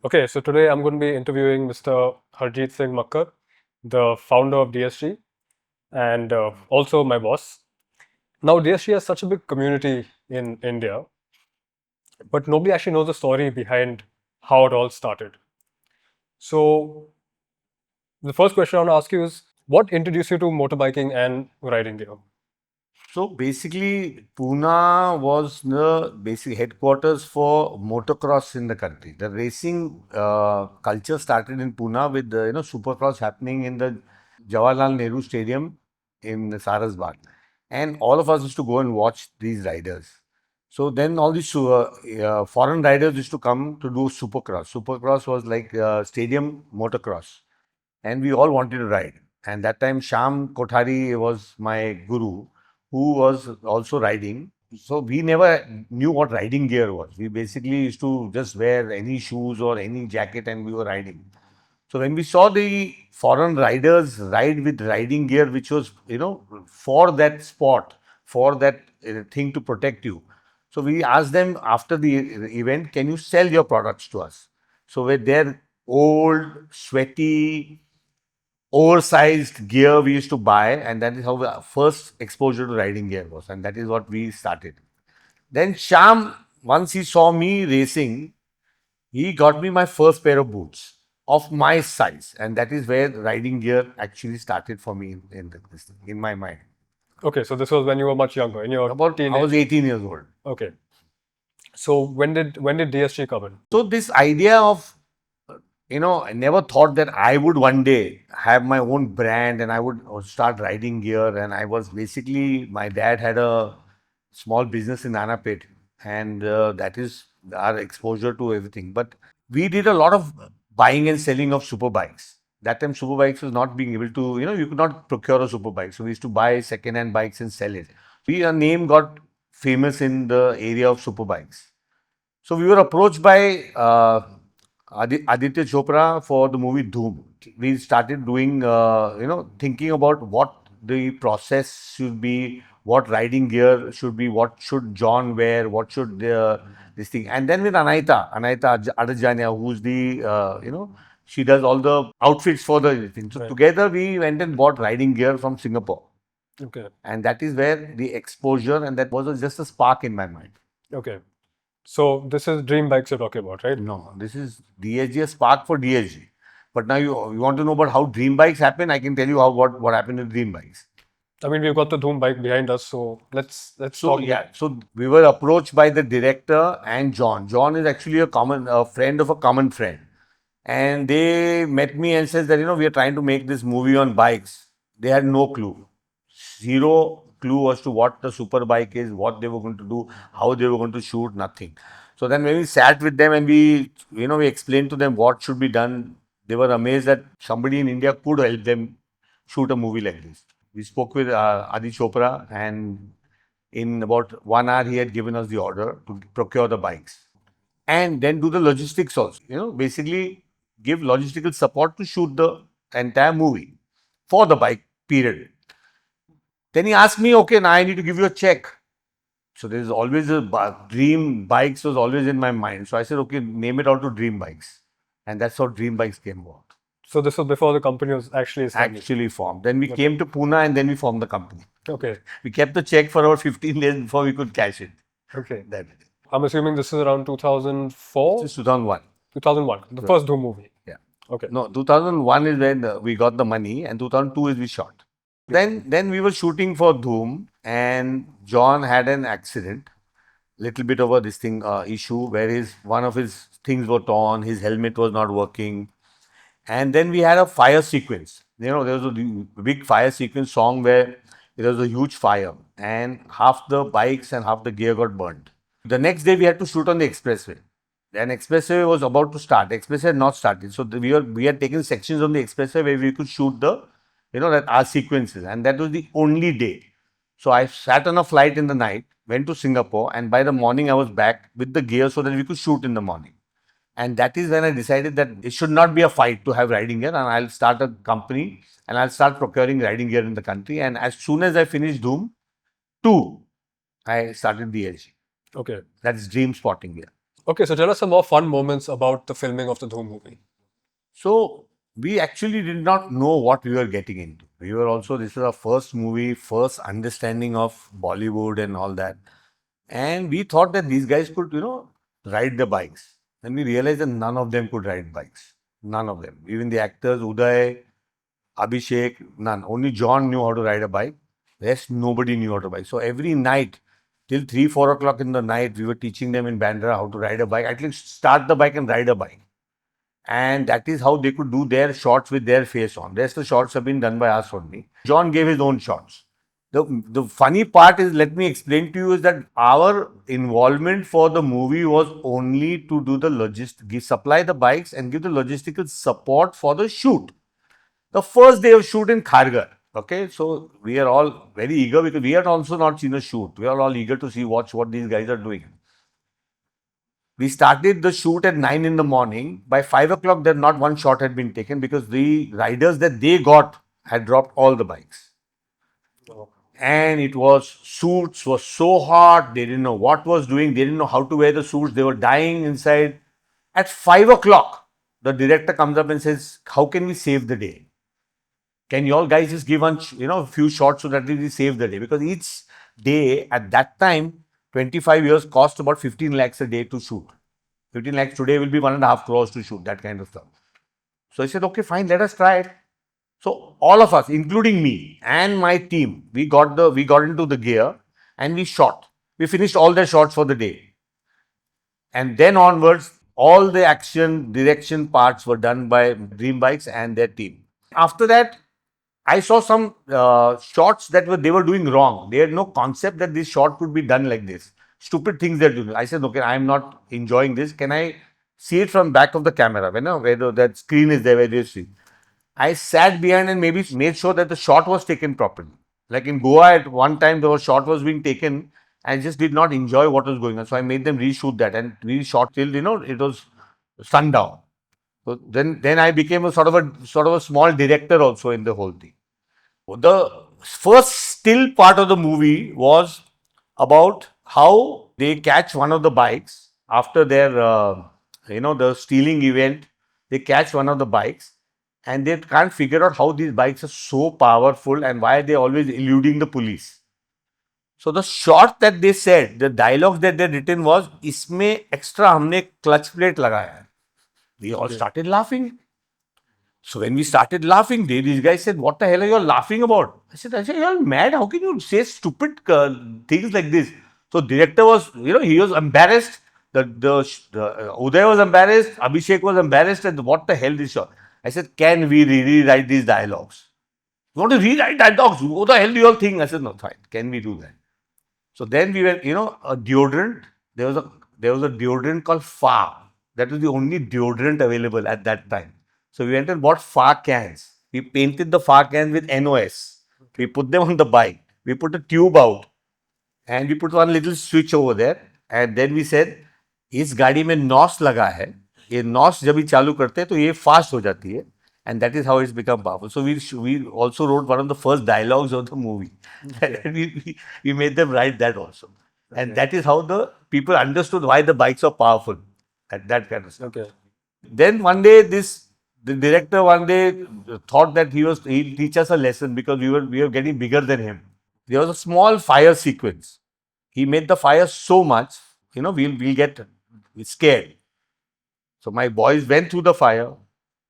Okay, so today I'm going to be interviewing Mr. Harjeet Singh Makkar, the founder of DSG, and also my boss. Now, DSG has such a big community in India, but nobody actually knows the story behind how it all started. So, the first question I want to ask you is what introduced you to motorbiking and riding gear? So basically, Pune was the basic headquarters for motocross in the country. The racing culture started in Pune with the supercross happening in the Jawaharlal Nehru Stadium in Sarasbat, and all of us used to go and watch these riders. So then all these foreign riders used to come to do supercross. Supercross was like stadium motocross, and we all wanted to ride. And that time, Sham Kothari was my guru, who was also riding. So we never knew what riding gear was. We basically used to just wear any shoes or any jacket and we were riding. So when we saw the foreign riders ride with riding gear, which was, for that sport, for that thing to protect you. So we asked them after the event, can you sell your products to us? So with their old, sweaty, oversized gear we used to buy, and that is how our first exposure to riding gear was, and that is what we started. Then Sham, once he saw me racing, he got me my first pair of boots of my size, and that is where riding gear actually started for me in my mind. Okay, so this was when you were much younger, in your About I was teenage. 18 years old. Okay, so when did DSG come in? So this idea of I never thought that I would one day have my own brand and I would start riding gear. And I was basically, my dad had a small business in Nanapet, and that is our exposure to everything. But we did a lot of buying and selling of superbikes. That time, superbikes was not being able to, you could not procure a superbike. So we used to buy second-hand bikes and sell it. Our name got famous in the area of superbikes. So we were approached by Aditya Chopra for the movie Dhoom. We started doing, thinking about what the process should be, what riding gear should be, what should John wear, what should this thing. And then with Anaita Adajania, who's the, she does all the outfits for the thing. So Right. together we went and bought riding gear from Singapore. Okay, And that is where the exposure, and that was just a spark in my mind. okay. So this is DreamBikes you're talking about, right? No, this is DSG, a spark for DSG. But now you want to know about how DreamBikes happen? I can tell you how what happened with DreamBikes. I mean, we've got the DHOOM bike behind us, so let's So talk. yeah, so we were approached by the director and John. John is actually a friend of a common friend, and they met me and says that we are trying to make this movie on bikes. They had no clue, zero clue as to what the Superbike is, what they were going to do, how they were going to shoot, nothing. So then when we sat with them and we explained to them what should be done, they were amazed that somebody in India could help them shoot a movie like this. We spoke with Adi Chopra, and in about 1 hour he had given us the order to procure the bikes and then do the logistics also. Basically give logistical support to shoot the entire movie for the bike period. Then he asked me, okay, now I need to give you a check. So there's always DreamBikes was always in my mind. So I said, okay, name it out to DreamBikes. And that's how DreamBikes came about. So this was before the company was actually established. Actually formed. Then we came to Pune and then we formed the company. Okay, We kept the check for about 15 days before we could cash it. okay. That I'm assuming this is around 2004, is 2001. 2001, the first DHOOM movie. Yeah. Okay. No, 2001 is when we got the money, and 2002 is we shot. Then we were shooting for Dhoom, and John had an accident, little bit of a this thing issue where one of his things were torn, his helmet was not working, and then we had a fire sequence. There was a big fire sequence song where there was a huge fire, and half the bikes and half the gear got burnt. The next day we had to shoot on the expressway. And expressway was about to start. Expressway had not started. So we had taken sections on the expressway where we could shoot that our sequences. And that was the only day. So I sat on a flight in the night, went to Singapore, and by the morning I was back with the gear so that we could shoot in the morning. And that is when I decided that it should not be a fight to have riding gear, and I'll start a company and I'll start procuring riding gear in the country. And as soon as I finished Dhoom 2, I started DHG. Okay. That is Dream Spotting Gear. Okay, so tell us some more fun moments about the filming of the Dhoom movie. So we actually did not know what we were getting into. We were also, this is our first movie, first understanding of Bollywood and all that. And we thought that these guys could, ride the bikes. And we realized that none of them could ride bikes. None of them. Even the actors, Uday, Abhishek, none. Only John knew how to ride a bike. Rest, nobody knew how to bike. So every night, till 3, 4 o'clock in the night, we were teaching them in Bandra how to ride a bike. At least start the bike and ride a bike. And that is how they could do their shots with their face on. Rest the shots have been done by us only. John gave his own shots. The funny part is, let me explain to you, is that our involvement for the movie was only to do the supply the bikes and give the logistical support for the shoot. The first day of shoot in Kharghar. Okay, so we are all very eager because we had also not seen a shoot. We are all eager to watch what these guys are doing. We started the shoot at 9 in the morning. By 5 o'clock, there not one shot had been taken because the riders that they got had dropped all the bikes. And it was, suits was so hot. They didn't know what was doing. They didn't know how to wear the suits. They were dying inside. At 5 o'clock, the director comes up and says, how can we save the day? Can you all guys just give one, a few shots so that we save the day? Because each day at that time, 25 years cost about 15 lakhs a day to shoot. 15 lakhs today will be 1.5 crores to shoot, that kind of stuff. So I said, okay, fine, let us try it. So all of us, including me and my team, we got into the gear and we shot. We finished all the shots for the day. And then onwards, all the action direction parts were done by DreamBikes and their team. After that, I saw some shots that they were doing wrong. They had no concept that this shot could be done like this. Stupid things they're doing. I said, okay, I'm not enjoying this. Can I see it from back of the camera? Where that screen is there, where they see. I sat behind and maybe made sure that the shot was taken properly. Like in Goa, at one time, the shot was being taken. I just did not enjoy what was going on. So I made them reshoot that and we shot till, it was sundown. So then I became a sort of a small director also in the whole thing. The first still part of the movie was about how they catch one of the bikes after their, the stealing event. They catch one of the bikes and they can't figure out how these bikes are so powerful and why they always eluding the police. So the shot that they said, the dialogue that they written was, "इसमें extra हमने clutch plate लगाया है." We all started laughing. So when we started laughing, these guys said, "What the hell are you all laughing about?" I said, "You're all mad. How can you say stupid things like this?" So director was, he was embarrassed. The Uday was embarrassed. Abhishek was embarrassed. And what the hell this shot? I said, "Can we rewrite these dialogues? You want to rewrite dialogues? What the hell do you all think?" I said, "No, fine. Can we do that?" So then we were, a deodorant. There was a deodorant called Fa. That was the only deodorant available at that time. So we went and bought Fa cans. We painted the Fa cans with NOS. We put them on the bike. We put a tube out and we put one little switch over there. And then we said, इस गाड़ी में नॉस लगा है. ये नॉस जब भी चालू करते हैं तो ये फास्ट हो जाती है. And that is how it's become powerful. So we also wrote one of the first dialogues of the movie. Okay. we made them write that also. Okay. And that is how the people understood why the bikes are powerful. That kind of stuff. Okay. Then one day the director one day thought that he'll teach us a lesson because we were getting bigger than him. There was a small fire sequence. He made the fire so much, we'll get scared. So my boys went through the fire.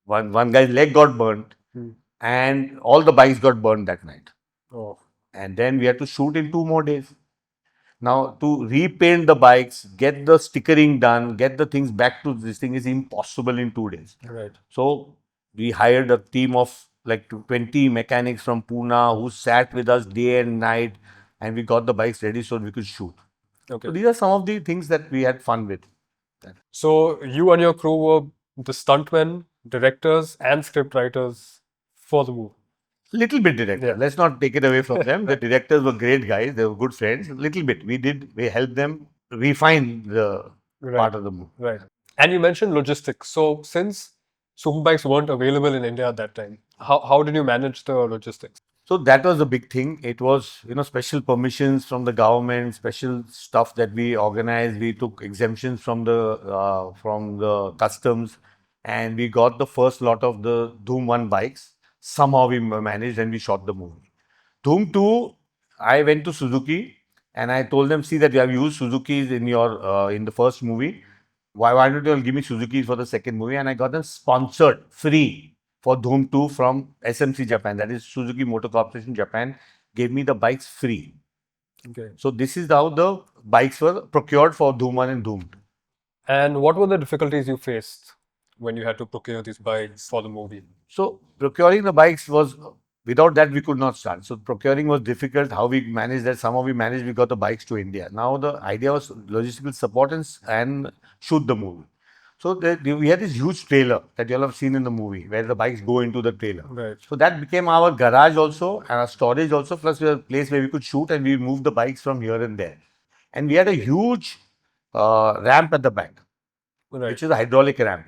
One guy's leg got burnt, and all the bikes got burned that night. Oh. And then we had to shoot in 2 more days. Now, to repaint the bikes, get the stickering done, get the things back to this thing is impossible in 2 days. Right. So we hired a team of like 20 mechanics from Pune who sat with us day and night, and we got the bikes ready so we could shoot. Okay. So these are some of the things that we had fun with. So you and your crew were the stuntmen, directors, and script writers for the movie. Little bit director. Yeah. Let's not take it away from them. The directors were great guys. They were good friends. Little bit. We helped them refine the part of the movie. Right. And you mentioned logistics. So since Superbikes weren't available in India at that time, how did you manage the logistics? So that was a big thing. It was, special permissions from the government, special stuff that we organized. We took exemptions from the customs, and we got the first lot of the Dhoom 1 bikes. Somehow we managed and we shot the movie. Dhoom 2, I went to Suzuki and I told them, see that you have used Suzuki's in your in the first movie. Why don't you all give me Suzuki for the second movie? And I got them sponsored free for Dhoom 2 from SMC Japan, that is Suzuki Motor Corporation Japan, gave me the bikes free. Okay. So this is how the bikes were procured for Dhoom 1 and Dhoom 2. And what were the difficulties you faced when you had to procure these bikes for the movie? So procuring the bikes was, without that we could not start. So procuring was difficult. How we managed that, somehow we managed, we got the bikes to India. Now the idea was logistical support and shoot the movie. So we had this huge trailer that you'll have seen in the movie where the bikes go into the trailer. Right. So that became our garage also and our storage also, plus we had a place where we could shoot and we moved the bikes from here and there. And we had a huge ramp at the back, Right. which is a hydraulic ramp.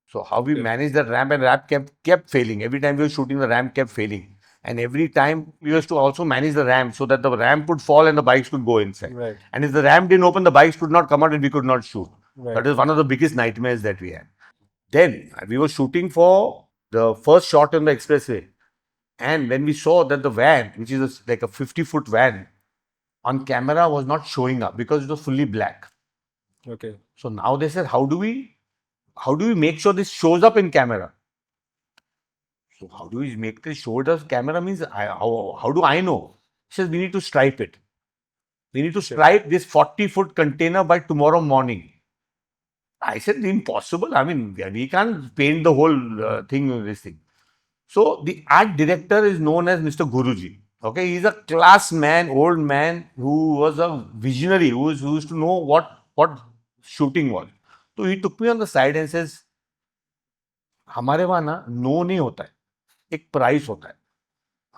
So how we Okay. managed that ramp, and ramp kept failing. Every time we were shooting, the ramp kept failing. And every time we used to also manage the ramp so that the ramp would fall and the bikes could go inside. Right. And if the ramp didn't open, the bikes could not come out and we could not shoot. Right. That is one of the biggest nightmares that we had. Then we were shooting for the first shot on the expressway. And when we saw that the van, which is like a 50-foot van, on camera was not showing up because it was fully black. Okay. So now they said, how do we make sure this shows up in camera? So how do we make this show up camera means how do I know? He says we need to stripe it. We need to stripe this 40-foot container by tomorrow morning. I said impossible. I mean, we can't paint the whole thing with this thing. So the art director is known as Mr. Guruji. Okay, he's a class man, old man who was a visionary, who used to know what shooting was. So he took me on the side and says, हमारे वहाँ ना no नहीं होता है, एक price होता है.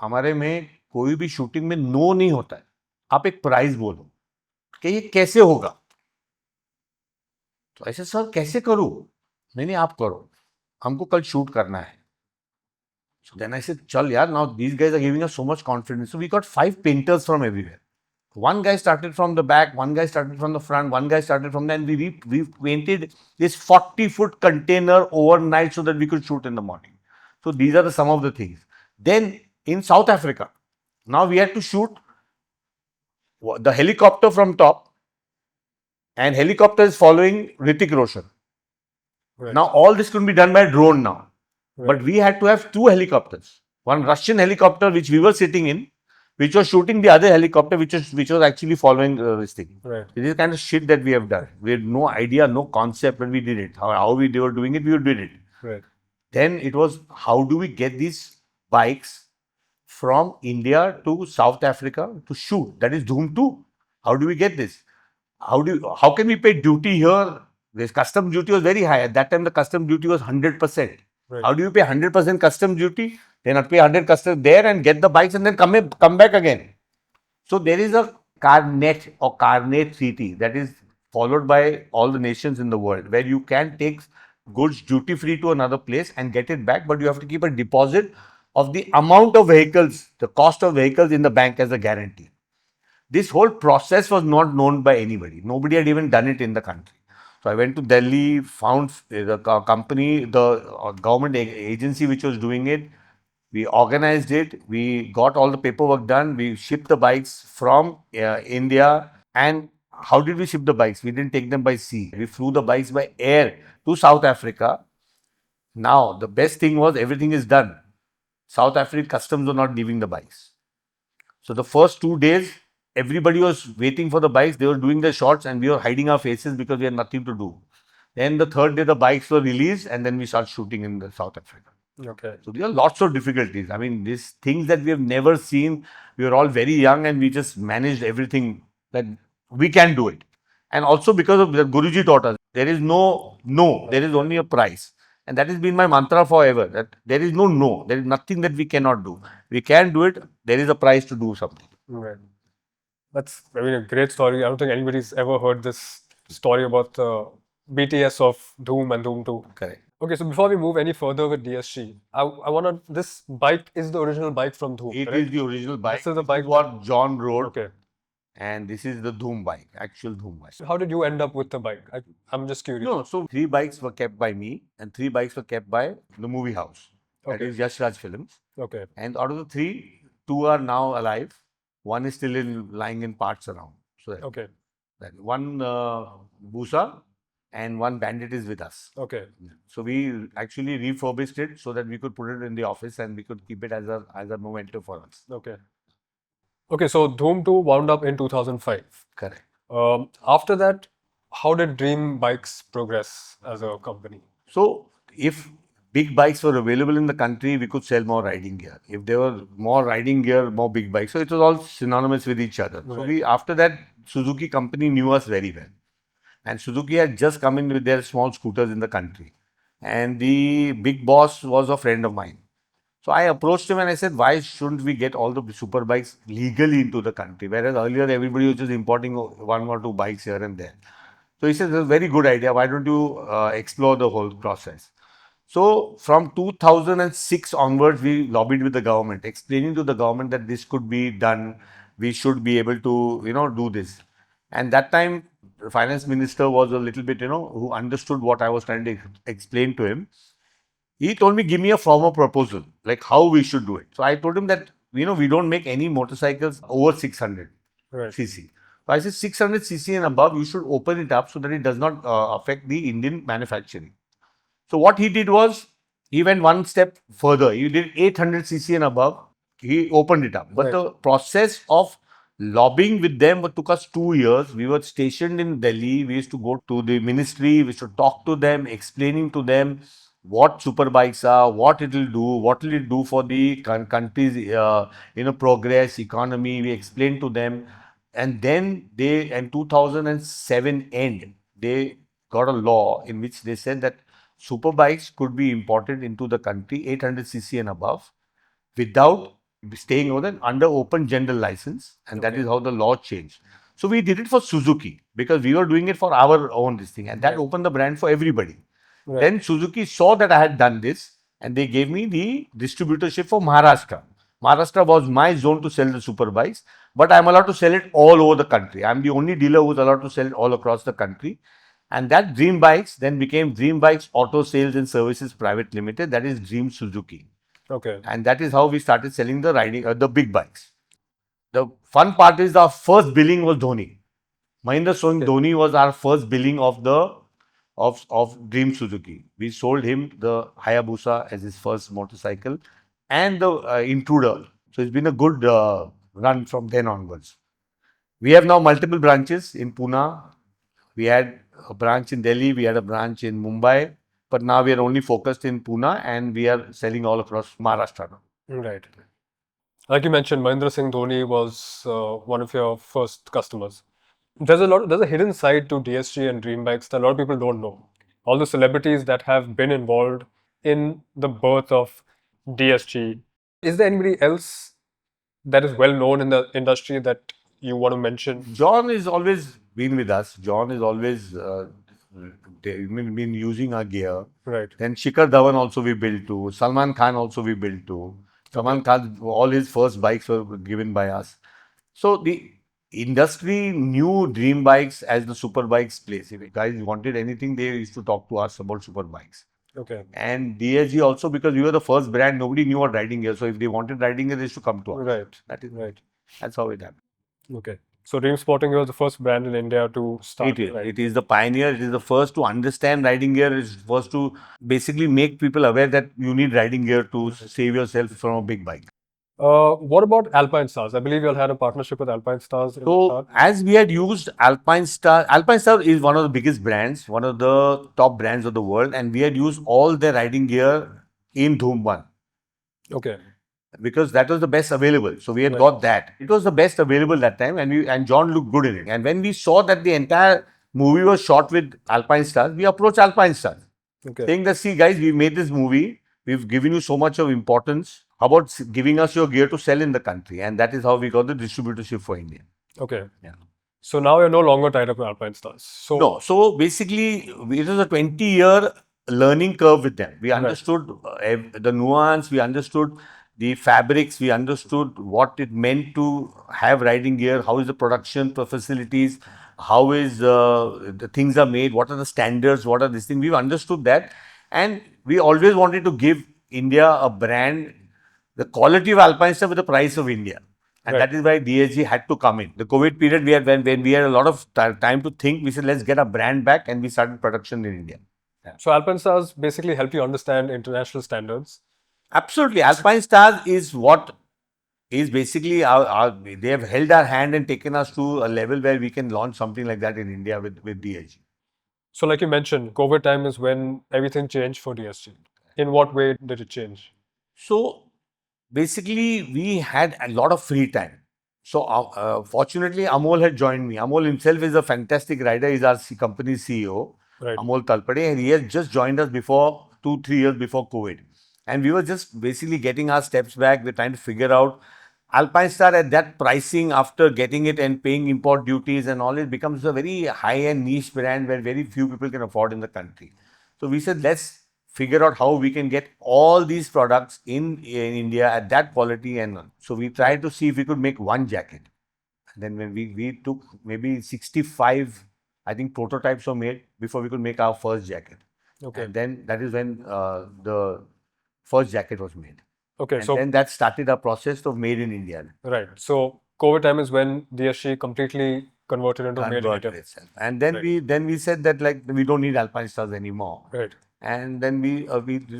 हमारे में कोई भी शूटिंग में नो नहीं होता है. आप एक प्राइस बोलो कि ये कैसे होगा. तो ऐसे सर कैसे करूं? नहीं आप करो, हमको कल शूट करना है. So then I said, chal yaar, now these guys are giving us so much confidence. So we got 5 painters from everywhere. One guy started from the back, one guy started from the front, one guy started from there, and we painted this 40-foot container overnight so that we could shoot in the morning. So these are some of the things. Then in South Africa, now we had to shoot the helicopter from top, and helicopter is following Hrithik Roshan. Right. Now all this could be done by drone now. Right. But we had to have 2 helicopters. One Russian helicopter which we were sitting in, which was shooting the other helicopter which was actually following this thing. Right. This is kind of shit that we have done. We had no idea, no concept when we did it. How we were doing it, we did it. Right. Then it was, how do we get these bikes from India to South Africa to shoot? That is Dhoom 2. How do we get this? How can we pay duty here? This custom duty was very high. At that time, the custom duty was 100%. Right. How do you pay 100% custom duty? Then not pay 100 custom there and get the bikes and then come back again. So there is a carnet or carnet treaty that is followed by all the nations in the world, where you can take goods duty free to another place and get it back, but you have to keep a deposit of the amount of vehicles, the cost of vehicles in the bank as a guarantee. This whole process was not known by anybody. Nobody had even done it in the country. So I went to Delhi, found the company, the government agency which was doing it. We organized it. We got all the paperwork done. We shipped the bikes from India. And how did we ship the bikes? We didn't take them by sea. We flew the bikes by air to South Africa. Now, the best thing was everything is done. South African customs were not leaving the bikes. So the first 2 days, everybody was waiting for the bikes. They were doing their shots and we were hiding our faces because we had nothing to do. Then the third day, the bikes were released and then we started shooting in South Africa. Okay. So there are lots of difficulties. I mean, these things that we have never seen. We were all very young and we just managed everything that we can do it. And also because of the Guruji taught us, there is no, there is only a price. And that has been my mantra forever, that there is no, there is nothing that we cannot do. We can do it, there is a price to do something. Right. That's, I mean, a great story. I don't think anybody's ever heard this story about the BTS of Dhoom and Dhoom 2. Correct. Okay, so before we move any further with DSG, I want to. This bike is the original bike from Dhoom, It correct? is the original bike. This is the This bike is what John rode, Okay. and this is the Dhoom bike, actual Dhoom bike. So how did you end up with the bike? I'm just curious. No, so 3 bikes were kept by me, and 3 bikes were kept by the movie house. That Okay. is Yash Raj Films. Okay. And out of the 3, 2 are now alive. One is still lying in parts around. So Okay. that one Busa and one Bandit is with us. Okay. So we actually refurbished it so that we could put it in the office and we could keep it as a memento for us. Okay. Okay, so Dhoom 2 wound up in 2005. Correct. After that, how did DreamBikes progress as a company? So if big bikes were available in the country, we could sell more riding gear. If there were more riding gear, more big bikes. So it was all synonymous with each other. So Right. after that, Suzuki company knew us very well. And Suzuki had just come in with their small scooters in the country. And the big boss was a friend of mine. So I approached him and I said, why shouldn't we get all the super bikes legally into the country? Whereas earlier everybody was just importing 1 or 2 bikes here and there. So he said, that's a very good idea. Why don't you explore the whole process? So from 2006 onwards, we lobbied with the government, explaining to the government that this could be done. We should be able to, do this. And that time, the finance minister was a little bit, who understood what I was trying to explain to him. He told me, give me a formal proposal, like how we should do it. So I told him that, we don't make any motorcycles over 600 Right. cc. So I said 600 cc and above, you should open it up so that it does not affect the Indian manufacturing. So what he did was, he went one step further. He did 800 cc and above. He opened it up. But Right. the process of lobbying with them took us 2 years. We were stationed in Delhi. We used to go to the ministry. We used to talk to them, explaining to them what superbikes are, what it will do, what will it do for the country's progress, economy. We explained to them. And then they, in 2007 end, they got a law in which they said that superbikes could be imported into the country 800 cc and above without staying under open general license, and that Okay. is how the law changed. So we did it for Suzuki because we were doing it for our own this thing, and that Right. opened the brand for everybody. Right. Then Suzuki saw that I had done this, and they gave me the distributorship for Maharashtra. Maharashtra was my zone to sell the superbikes, but I'm allowed to sell it all over the country. I'm the only dealer who's allowed to sell it all across the country. And that DreamBikes then became DreamBikes Auto Sales and Services Private Limited, that is Dream Suzuki. Okay. And that is how we started selling the big bikes. The fun part is our first billing was Dhoni. Mahendra Singh Okay. Dhoni was our first billing of Dream Suzuki. We sold him the Hayabusa as his first motorcycle and the Intruder. So it's been a good run from then onwards. We have now multiple branches in Pune. We had a branch in Delhi, we had a branch in Mumbai, but now we are only focused in Pune and we are selling all across Maharashtra now. Right. Like you mentioned, Mahendra Singh Dhoni was one of your first customers. There's a hidden side to DSG and DreamBikes that a lot of people don't know. All the celebrities that have been involved in the birth of DSG. Is there anybody else that is well known in the industry that you want to mention? John has always been with us. John has always been using our gear. Right. Then Shikhar Dhawan also we built to. Salman Khan also we built to. Salman Khan, all his first bikes were given by us. So the industry knew DreamBikes as the Superbikes place. If guys wanted anything, they used to talk to us about Superbikes. Okay. And DSG also, because we were the first brand, nobody knew what riding gear. So if they wanted riding gear, they used to come to us. Right. That is Right. That's how it happened. Okay. So Dream Sporting was the first brand in India to start. It is. Right? It is the pioneer. It is the first to understand riding gear. It is first to basically make people aware that you need riding gear to save yourself from a big bike. What about Alpinestars? I believe you all had a partnership with Alpinestars. So, as we had used Alpinestar is one of the biggest brands, one of the top brands of the world, and we had used all their riding gear in Dhoom 1 Okay. because that was the best available. So we had Right. got that. It was the best available that time, and John looked good in it. And when we saw that the entire movie was shot with Alpinestars, we approached Alpinestars, Okay. saying that, see guys, we made this movie. We've given you so much of importance. How about giving us your gear to sell in the country? And that is how we got the distributorship for India. Okay. Yeah. So now you're no longer tied up with Alpinestars. So No, so basically, it was a 20-year learning curve with them. We Right. understood the nuance, we understood the fabrics, we understood what it meant to have riding gear, how is the production facilities, how is the things are made, what are the standards, what are these things. We've understood that, and we always wanted to give India a brand, the quality of Alpinestars with the price of India. And Right. that is why DSG had to come in. The COVID period, we had when we had a lot of time to think, we said, let's get a brand back, and we started production in India. So Alpinestars basically help you understand international standards. Absolutely. Alpinestars is what is basically they have held our hand and taken us to a level where we can launch something like that in India with DHG. So like you mentioned, COVID time is when everything changed for DSG. In what way did it change? So basically, we had a lot of free time. So fortunately, Amol had joined me. Amol himself is a fantastic rider. He's our company CEO, Right. Amol Talpade, and he has just joined us before 2-3 years before COVID. And we were just basically getting our steps back. We're trying to figure out Alpinestar at that pricing after getting it and paying import duties and all. It becomes a very high-end niche brand where very few people can afford in the country. So we said, let's figure out how we can get all these products in India at that quality. And so we tried to see if we could make one jacket. And then when we took maybe 65, I think, prototypes were made before we could make our first jacket. Okay. And then that is when the first jacket was made. Okay. And So then that started a process of made in India. right. So COVID time is when DSG completely converted into made in Converted India. itself. And then we said that like we don't need Alpinestars anymore. Right. And then we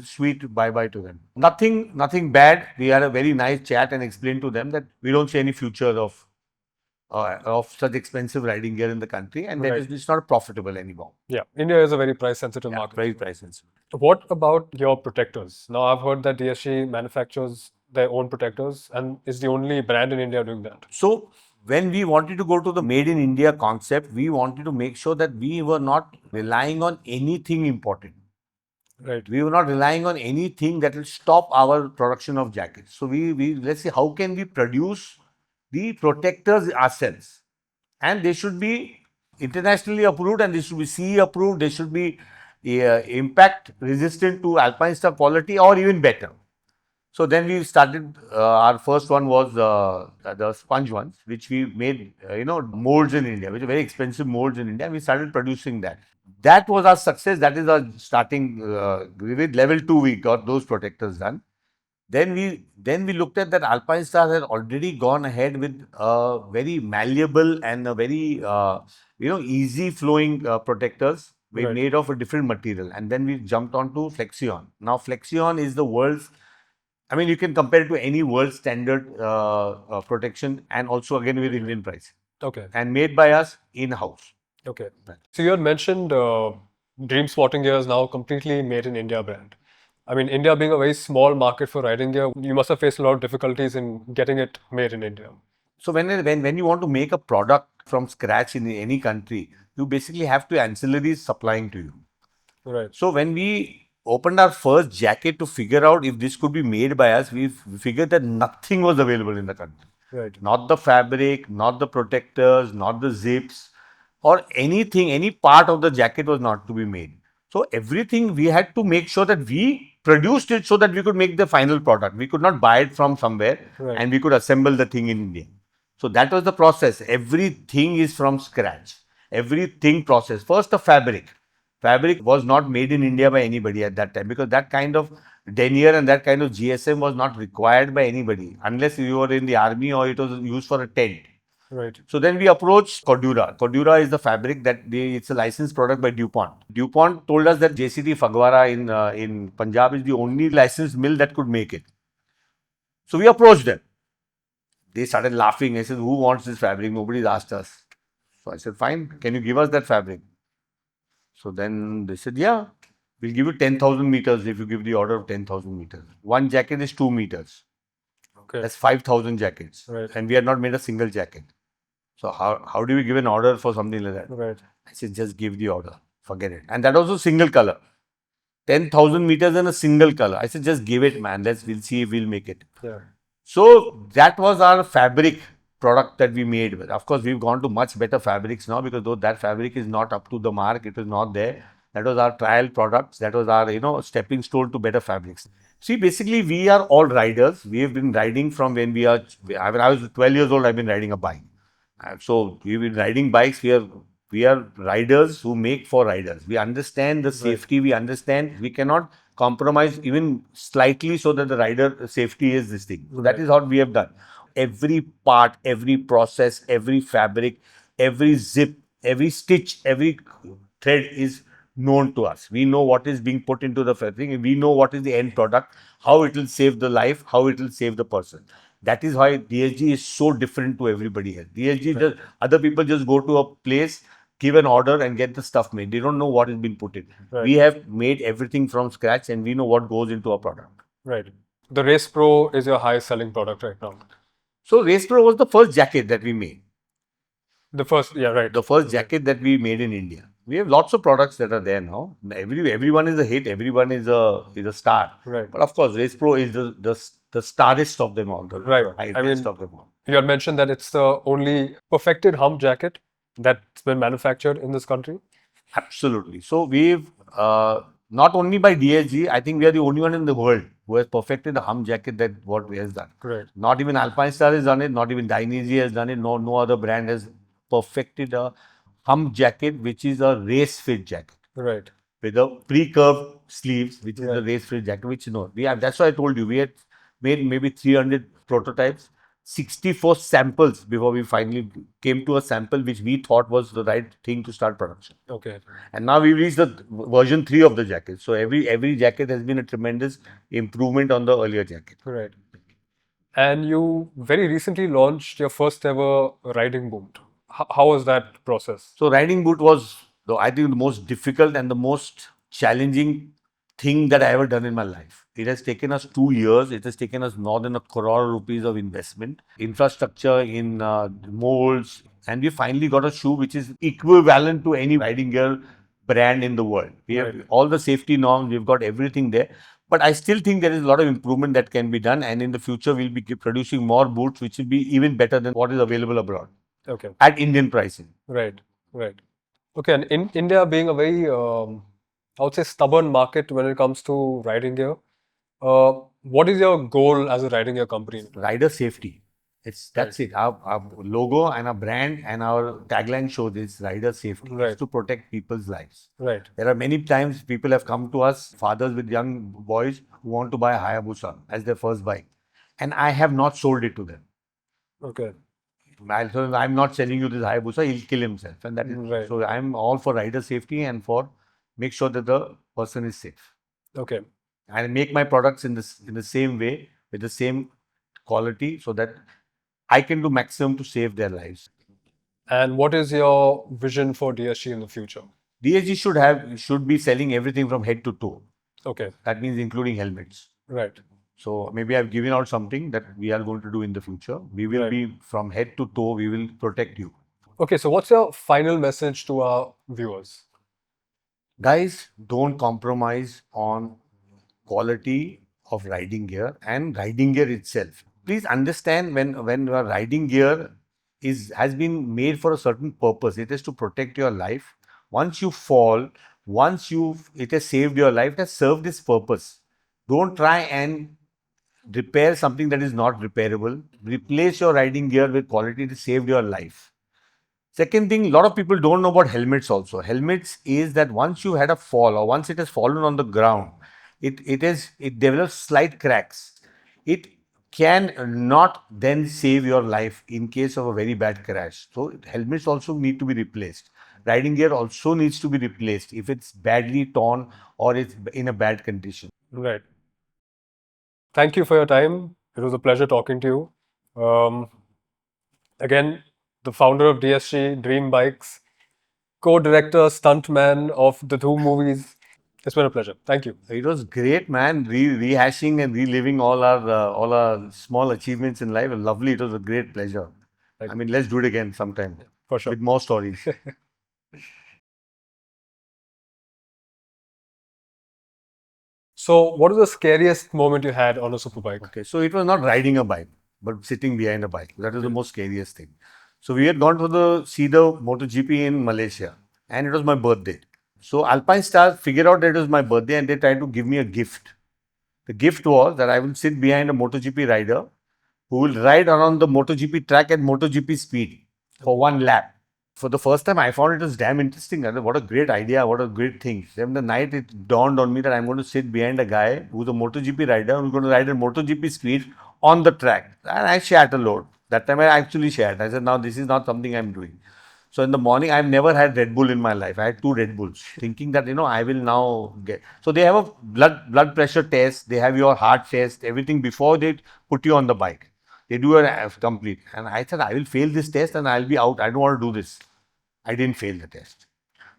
sweet bye-bye to them. Nothing bad. We had a very nice chat and explained to them that we don't see any future of such expensive riding gear in the country, and that it's not profitable anymore. Yeah. India is a very price sensitive market. Very price sensitive. What about your protectors? Now I've heard that DSG manufactures their own protectors and is the only brand in India doing that. So when we wanted to go to the made in India concept, we wanted to make sure that we were not relying on anything imported. Right. We were not relying on anything that will stop our production of jackets. So we let's see how can we produce the protectors ourselves, and they should be internationally approved, and they should be CE approved. They should be impact resistant to Alpinestar quality or even better. So then we started. Our first one was the sponge ones, which we made, molds in India, which are very expensive molds in India. And we started producing that. That was our success. That is our starting. With level 2, we got those protectors done. Then we looked at that Alpinestars had already gone ahead with very malleable and a very easy flowing protectors. We made of a different material, and then we jumped onto Flexion. Now Flexion is the world's, I mean, you can compare it to any world standard protection, and also again with Indian price. Okay. And made by us in-house. Okay. So you had mentioned Dream Sporting Gear is now completely made in India brand. I mean, India being a very small market for riding gear, you must have faced a lot of difficulties in getting it made in India. So when you want to make a product from scratch in any country, you basically have to ancillaries supplying to you. Right. So when we opened our first jacket to figure out if this could be made by us, we figured that nothing was available in the country. Right. Not the fabric, not the protectors, not the zips, or anything, any part of the jacket was not to be made. So everything we had to make sure that we produced it so that we could make the final product. We could not buy it from somewhere and we could assemble the thing in India. So that was the process. Everything is from scratch. Everything process. First, the fabric. Fabric was not made in India by anybody at that time, because that kind of denier and that kind of GSM was not required by anybody unless you were in the army or it was used for a tent. Right. So then we approached Cordura. Cordura is the fabric that it's a licensed product by DuPont. DuPont told us that JCT Phagwara in Punjab is the only licensed mill that could make it. So we approached them. They started laughing. I said, who wants this fabric? Nobody's asked us. So I said, fine, can you give us that fabric? So then they said, yeah, we'll give you 10,000 meters if you give the order of 10,000 meters. One jacket is 2 meters. Okay. That's 5,000 jackets. Right. And we had not made a single jacket. So how do we give an order for something like that? Right. I said, just give the order. Forget it. And that also single color. 10,000 meters in a single color. I said, just give it, man. We'll see if we'll make it. Yeah. So that was our fabric product that we made. Of course, we've gone to much better fabrics now, because though that fabric is not up to the mark, it is not there. That was our trial products. That was our, stepping stone to better fabrics. See, basically, we are all riders. We have been riding from when when I was 12 years old, I've been riding a bike. So we've been riding bikes. We are riders who make for riders. We understand the safety. We understand we cannot compromise even slightly so that the rider safety is this thing. So that is what we have done. Every part, every process, every fabric, every zip, every stitch, every thread is known to us. We know what is being put into the fabric. We know what is the end product, how it will save the life, how it will save the person. That is why DSG is so different to everybody else. DSG, just, other people just go to a place, give an order and get the stuff made. They don't know what has been put in. We have made everything from scratch and we know what goes into a product. Right. The Race Pro is your highest selling product right now. So Race Pro was the first jacket that we made. The first, yeah, right. The first jacket that we made in India. We have lots of products that are there now. Everyone is a hit. Everyone is a star. Right. But of course, Race Pro is the starest of them all. Right. I mean, of them all. You had mentioned that it's the only perfected hump jacket that's been manufactured in this country. Absolutely. So we've not only by DSG, I think we are the only one in the world who has perfected the hump jacket that what we has done. Right. Not even Alpinestars has done it. Not even DSG has done it. No other brand has perfected a hump jacket, which is a race fit jacket. Right. With a pre-curved sleeves, which is a race fit jacket. Which we have. That's why I told you we had made maybe 300 prototypes. 64 samples before we finally came to a sample which we thought was the right thing to start production. Okay. And now we've reached the version 3 of the jacket. So every jacket has been a tremendous improvement on the earlier jacket. Right. And you very recently launched your first ever riding boot. How was that process? So riding boot was, I think, the most difficult and the most challenging thing that I ever done in my life. It has taken us 2 years. It has taken us more than 1 crore rupees of investment, infrastructure in molds, and we finally got a shoe which is equivalent to any riding gear brand in the world. We have all the safety norms. We've got everything there. But I still think there is a lot of improvement that can be done, and in the future we'll be producing more boots which will be even better than what is available abroad. Okay. At Indian pricing. Right. Right. Okay. And in India being a very I would say stubborn market when it comes to riding gear. What is your goal as a riding gear company? Rider safety. That's it. Our logo and our brand and our tagline shows this rider safety. It's to protect people's lives. Right. There are many times people have come to us, fathers with young boys who want to buy a Hayabusa as their first bike, and I have not sold it to them. Okay. I'm not selling you this Hayabusa. He'll kill himself, and that is so. I'm all for rider safety and for make sure that the person is safe. Okay. And make my products in the same way with the same quality, so that I can do maximum to save their lives. And what is your vision for DSG in the future? DSG should be selling everything from head to toe. Okay. That means including helmets. Right. So maybe I've given out something that we are going to do in the future. We will be from head to toe. We will protect you. Okay. So what's your final message to our viewers? Guys, don't compromise on quality of riding gear and riding gear itself. Please understand when your riding gear has been made for a certain purpose. It is to protect your life. Once you fall, it has saved your life, it has served its purpose. Don't try and repair something that is not repairable. Replace your riding gear with quality. It saved your life. Second thing, a lot of people don't know about helmets also. Helmets is that once you had a fall or once it has fallen on the ground, it develops slight cracks. It can not then save your life in case of a very bad crash. So helmets also need to be replaced. Riding gear also needs to be replaced if it's badly torn or it's in a bad condition. Right. Thank you for your time. It was a pleasure talking to you. Again, the founder of DSG, DreamBikes, co-director, stuntman of the DHOOM movies. It's been a pleasure. Thank you. It was great, man. Rehashing and reliving all our small achievements in life. Lovely. It was a great pleasure. I mean, let's do it again sometime. For sure. With more stories. So, what is the scariest moment you had on a superbike? Okay, so it was not riding a bike, but sitting behind a bike. That was the most scariest thing. So we had gone to see the MotoGP in Malaysia, and it was my birthday. So Alpinestars figured out that it was my birthday and they tried to give me a gift. The gift was that I will sit behind a MotoGP rider who will ride around the MotoGP track at MotoGP speed for one lap. For the first time, I found it was damn interesting. I thought, what a great idea, what a great thing. Then the night it dawned on me that I'm going to sit behind a guy who's a MotoGP rider who's going to ride at MotoGP speed on the track. And I shat a load. That time I actually shat. I said, now this is not something I'm doing. So in the morning, I've never had Red Bull in my life. I had 2 Red Bulls, thinking that I will now get. So they have a blood pressure test. They have your heart test, everything before they put you on the bike. They do a complete. And I said, I will fail this test and I'll be out. I don't want to do this. I didn't fail the test.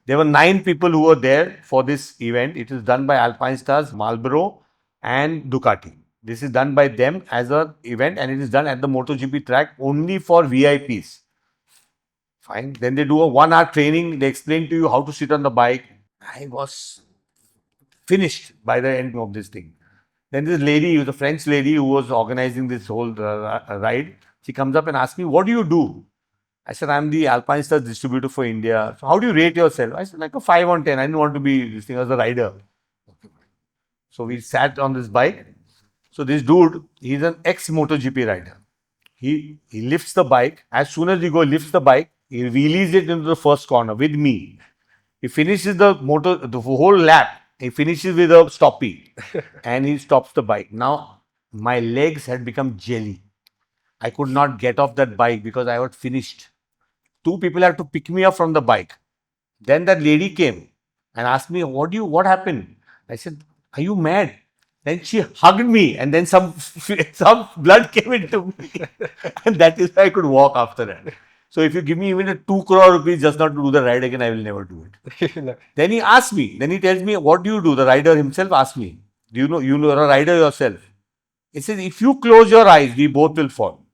There were 9 people who were there for this event. It is done by Alpinestars, Marlboro, and Ducati. This is done by them as an event, and it is done at the MotoGP track only for VIPs. Fine. Then they do a 1-hour training. They explain to you how to sit on the bike. I was finished by the end of this thing. Then this lady, the French lady who was organizing this whole ride, she comes up and asks me, what do you do? I said, I'm the Alpinestars distributor for India. So how do you rate yourself? I said, like a 5 on 10. I didn't want to be this thing as a rider. So we sat on this bike. So this dude, he's an ex-MotoGP rider. He lifts the bike. As soon as we go lifts the bike, he releases it into the first corner with me. He finishes the whole lap. He finishes with a stoppie and he stops the bike. Now, my legs had become jelly. I could not get off that bike because I was finished. 2 people had to pick me up from the bike. Then that lady came and asked me, what happened? I said, are you mad? Then she hugged me and then some blood came into me. And that is why I could walk after that. So if you give me even a 2 crore rupees just not to do the ride again, I will never do it. Then he asked me, then he tells me, what do you do? The rider himself asked me, do you know you're a rider yourself? He says, if you close your eyes, we both will fall.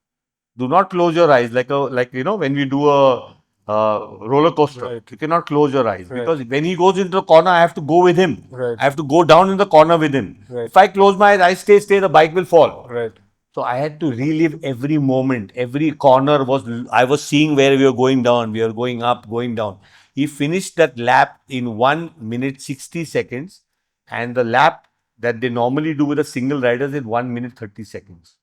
Do not close your eyes like when we do a roller coaster. Right. You cannot close your eyes Right. because when he goes into the corner, I have to go with him. Right. I have to go down in the corner with him. Right. If I close my eyes, I stay, the bike will fall. Right. So I had to relive every moment. Every corner I was seeing where we were going down, we were going up, going down. He finished that lap in 1 minute 60 seconds, and the lap that they normally do with a single rider is in 1 minute 30 seconds.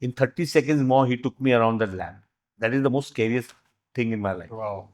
In 30 seconds more, he took me around that lap. That is the most scariest thing in my life. Wow.